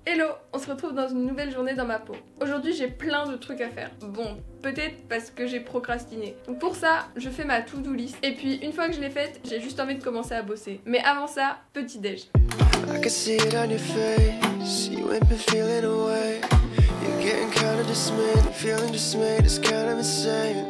Hello, on se retrouve dans une nouvelle journée dans ma peau. Aujourd'hui j'ai plein de trucs à faire. Bon, peut-être parce que j'ai procrastiné. Donc pour ça, je fais ma to-do list. Et puis une fois que je l'ai faite, j'ai juste envie de commencer à bosser. Mais avant ça, petit déj. I can see it on your face. You ain't been feeling away. You're getting kind of dismayed. Feeling dismayed is kind of insane.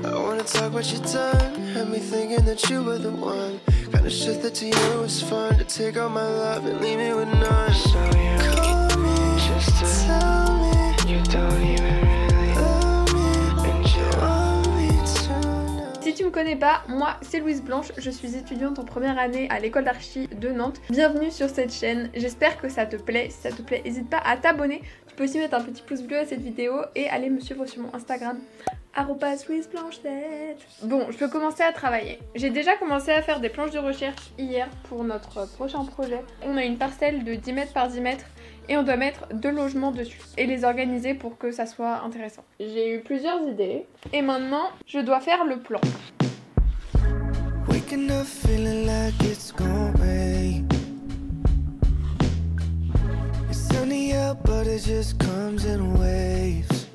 I wanna talk what you done. Had me thinking that you were the one. Kinda shit that to you was fun. To take all my love and leave me with none. So you call me just to tell me you don't even really love me and you want me to know. Si tu me connais pas, moi c'est Louise Blanche, je suis étudiante en première année à l'école d'archi de Nantes. Bienvenue sur cette chaîne, j'espère que ça te plaît. Si ça te plaît, n'hésite pas à t'abonner. Tu peux aussi mettre un petit pouce bleu à cette vidéo et aller me suivre sur mon Instagram. @LouiseBlanchette. Bon, je peux commencer à travailler. J'ai déjà commencé à faire des planches de recherche hier pour notre prochain projet. On a une parcelle de 10 mètres par 10 mètres et on doit mettre 2 logements dessus et les organiser pour que ça soit intéressant. J'ai eu plusieurs idées et maintenant je dois faire le plan. Waking up feeling like it's gonna rain. It's sunny out but it just comes in waves.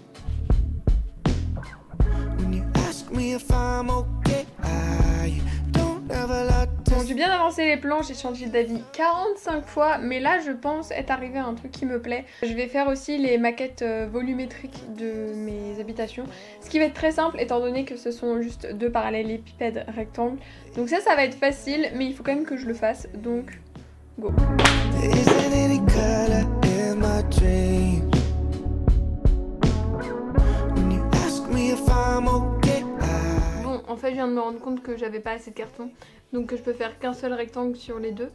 Bon, j'ai bien avancé les plans, j'ai changé d'avis 45 fois, mais là je pense être arrivée à un truc qui me plaît. Je vais faire aussi les maquettes volumétriques de mes habitations, ce qui va être très simple étant donné que ce sont juste 2 parallélépipèdes rectangles. Donc ça va être facile, mais il faut quand même que je le fasse, donc go. En fait, je viens de me rendre compte que j'avais pas assez de carton, donc que je peux faire qu'un seul rectangle sur les deux.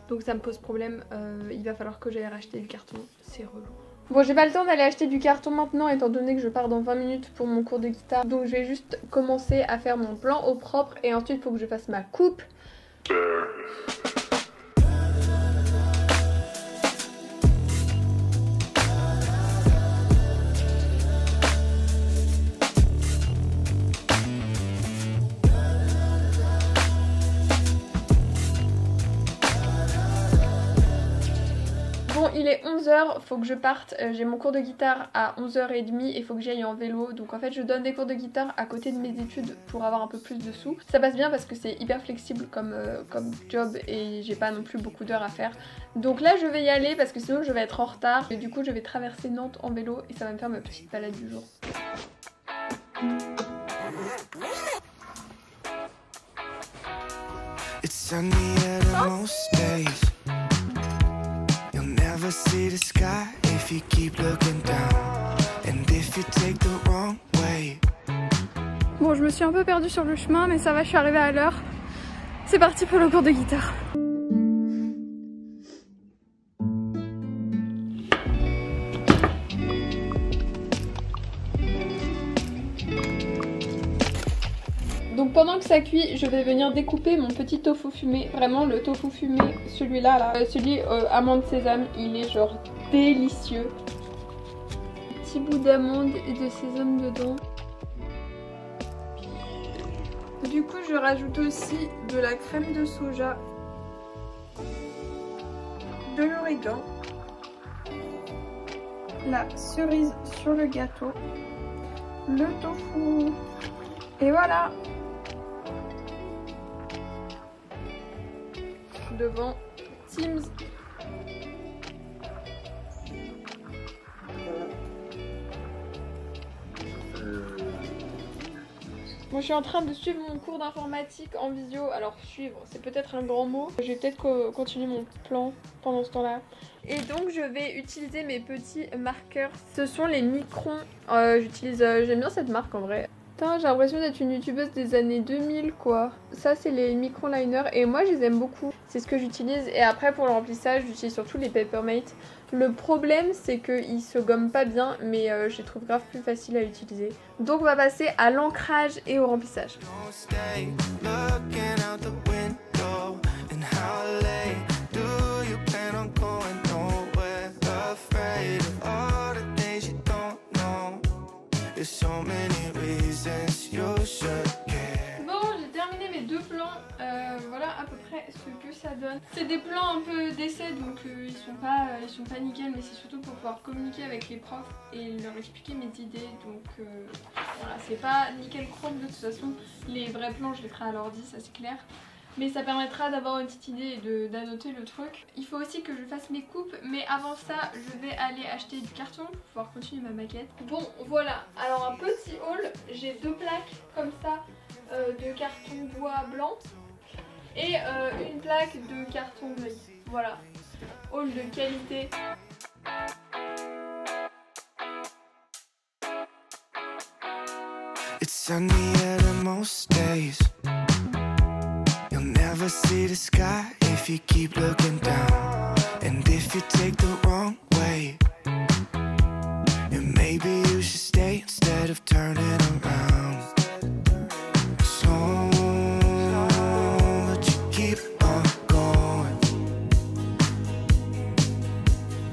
Donc ça me pose problème, il va falloir que j'aille racheter du carton, c'est relou. Bon, j'ai pas le temps d'aller acheter du carton maintenant étant donné que je pars dans 20 minutes pour mon cours de guitare. Donc je vais juste commencer à faire mon plan au propre et ensuite il faut que je fasse ma coupe. Bon, il est 11h, faut que je parte, j'ai mon cours de guitare à 11h30 et il faut que j'aille en vélo. Donc en fait je donne des cours de guitare à côté de mes études pour avoir un peu plus de sous. Ça passe bien parce que c'est hyper flexible comme job et j'ai pas non plus beaucoup d'heures à faire. Donc là je vais y aller parce que sinon je vais être en retard. Et du coup je vais traverser Nantes en vélo et ça va me faire ma petite balade du jour. It's sunny at most days. See the sky if you keep looking down and if you take the wrong way. Bon, je me suis un peu perdue sur le chemin mais ça va, je suis arrivée à l'heure. C'est parti pour le cours de guitare. Donc pendant que ça cuit, je vais venir découper mon petit tofu fumé. Vraiment le tofu fumé, celui-là, là, celui amande sésame, il est genre délicieux. Petit bout d'amande et de sésame dedans. Du coup je rajoute aussi de la crème de soja, de l'origan, la cerise sur le gâteau, le tofu et voilà. Devant Teams. Moi je suis en train de suivre mon cours d'informatique en visio. Alors suivre c'est peut-être un grand mot. Je vais peut-être continuer mon plan pendant ce temps là. Et donc je vais utiliser mes petits marqueurs. Ce sont les Micron. J'aime bien cette marque en vrai. J'ai l'impression d'être une youtubeuse des années 2000 quoi. Ça c'est les Micron Liner et moi je les aime beaucoup. C'est ce que j'utilise et après pour le remplissage j'utilise surtout les Papermate. Le problème c'est qu'ils se gomment pas bien mais je les trouve grave plus faciles à utiliser. Donc on va passer à l'ancrage et au remplissage. Bon, j'ai terminé mes 2 plans, voilà à peu près montrer ce que ça donne. C'est des plans un peu d'essai, donc ils sont pas nickel, mais c'est surtout pour pouvoir communiquer avec les profs et leur expliquer mes idées. Donc voilà, c'est pas nickel chrome de toute façon. Les vrais plans, je les ferai à l'ordi, ça c'est clair. Mais ça permettra d'avoir une petite idée et d'annoter le truc. Il faut aussi que je fasse mes coupes, mais avant ça, je vais aller acheter du carton pour pouvoir continuer ma maquette. Bon, voilà. Alors un petit haul, j'ai 2 plaques comme ça de carton bois blanc et une plaque de carton gris. Voilà. Haul de qualité. It's sunny at most days. Never see the sky if you keep looking down. And if you take the wrong way, then maybe you should stay instead of turning around. So, but you keep on going.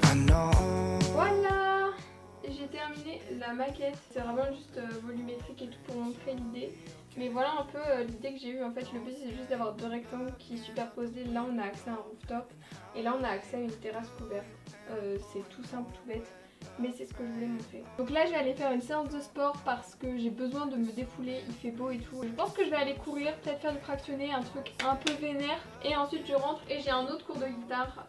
I know. Voilà, j'ai terminé la maquette. C'est vraiment juste volumétrique et tout pour montrer l'idée. Mais voilà un peu l'idée que j'ai eue. En fait, le but c'est juste d'avoir 2 rectangles qui superposés. Là on a accès à un rooftop et là on a accès à une terrasse couverte. C'est tout simple, tout bête, mais c'est ce que je voulais montrer. Donc là je vais aller faire une séance de sport parce que j'ai besoin de me défouler, il fait beau et tout. Je pense que je vais aller courir, peut-être faire du fractionné, un truc un peu vénère. Et ensuite je rentre et j'ai un autre cours de guitare,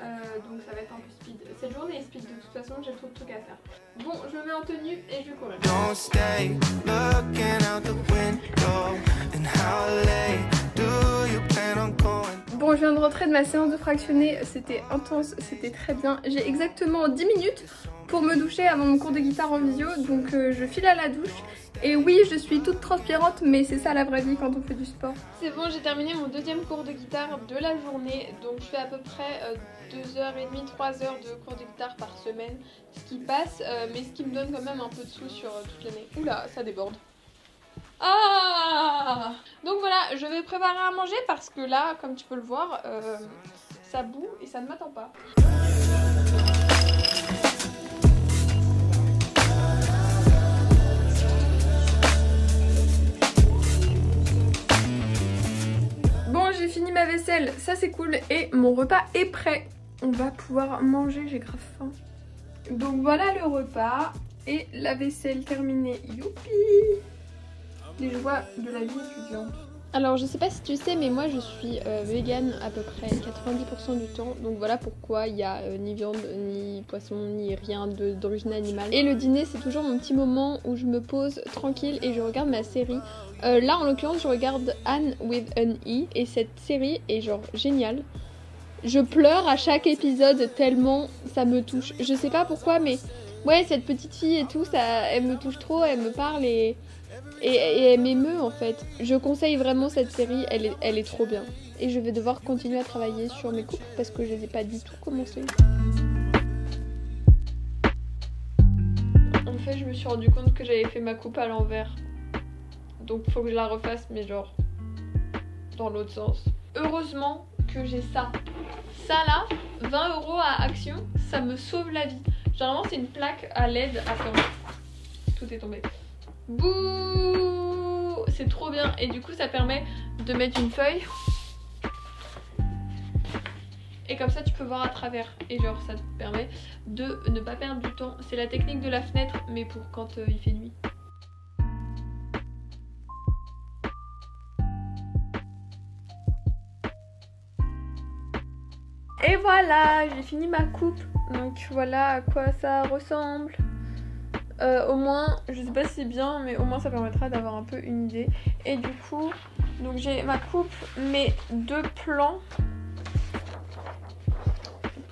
donc ça va être un peu speed. Cette journée est speed de toute façon, j'ai trop de trucs à faire. Bon, je me mets en tenue et je vais courir. Don't stay looking out the window. And how late do you plan on going? Bon, je viens de rentrer de ma séance de fractionné, c'était intense, c'était très bien. J'ai exactement 10 minutes pour me doucher avant mon cours de guitare en visio, donc je file à la douche. Et oui, je suis toute transpirante, mais c'est ça la vraie vie quand on fait du sport. C'est bon, j'ai terminé mon 2e cours de guitare de la journée, donc je fais à peu près 2h30, 3 heures de cours de guitare par semaine, ce qui passe, mais ce qui me donne quand même un peu de sous sur toute l'année. Oula, ça déborde. Ah! Donc voilà, je vais préparer à manger parce que là, comme tu peux le voir, ça boue et ça ne m'attend pas. Bon, j'ai fini ma vaisselle, ça c'est cool et mon repas est prêt. On va pouvoir manger, j'ai grave faim. Donc voilà le repas et la vaisselle terminée, youpi! Les joies de la vie étudiante. Alors je sais pas si tu sais mais moi je suis végane à peu près 90% du temps. Donc voilà pourquoi il y a ni viande, ni poisson, ni rien d'origine animale. Et le dîner c'est toujours mon petit moment où je me pose tranquille et je regarde ma série. Là en l'occurrence je regarde Anne with an E et cette série est genre géniale. Je pleure à chaque épisode tellement ça me touche. Je sais pas pourquoi mais ouais cette petite fille et tout ça, elle me touche trop, elle me parle et elle m'émeut en fait. Je conseille vraiment cette série, elle est trop bien. Et je vais devoir continuer à travailler sur mes coupes parce que je les ai pas du tout commencé. En fait je me suis rendu compte que j'avais fait ma coupe à l'envers. Donc faut que je la refasse mais genre dans l'autre sens. Heureusement que j'ai ça. Ça là, 20 € à Action, ça me sauve la vie. Généralement c'est une plaque à LED. Attends, tout est tombé. Bouh, c'est trop bien et du coup ça permet de mettre une feuille et comme ça tu peux voir à travers et genre ça te permet de ne pas perdre du temps. C'est la technique de la fenêtre mais pour quand il fait nuit. Et voilà, j'ai fini ma coupe, donc voilà à quoi ça ressemble. Au moins, je sais pas si c'est bien, mais au moins ça permettra d'avoir un peu une idée. Et du coup, donc j'ai ma coupe, mes 2 plans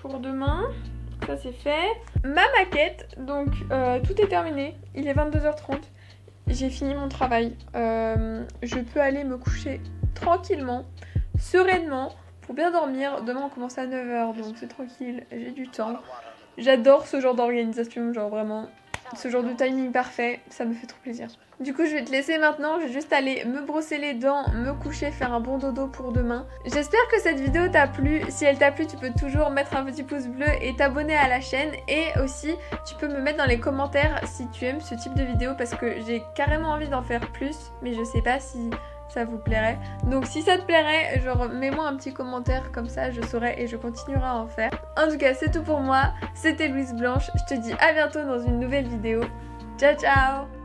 pour demain. Ça c'est fait. Ma maquette, donc tout est terminé. Il est 22h30. J'ai fini mon travail. Je peux aller me coucher tranquillement, sereinement, pour bien dormir. Demain on commence à 9h, donc c'est tranquille, j'ai du temps. J'adore ce genre d'organisation, genre vraiment... Ce genre de timing parfait, ça me fait trop plaisir. Du coup je vais te laisser maintenant, je vais juste aller me brosser les dents, me coucher, faire un bon dodo pour demain. J'espère que cette vidéo t'a plu. Si elle t'a plu, tu peux toujours mettre un petit pouce bleu et t'abonner à la chaîne. Et aussi, tu peux me mettre dans les commentaires si tu aimes ce type de vidéo parce que j'ai carrément envie d'en faire plus. Mais je sais pas si ça vous plairait. Donc si ça te plairait, genre mets-moi un petit commentaire comme ça, je saurai et je continuerai à en faire. En tout cas, c'est tout pour moi. C'était Louise Blanche. Je te dis à bientôt dans une nouvelle vidéo. Ciao ciao!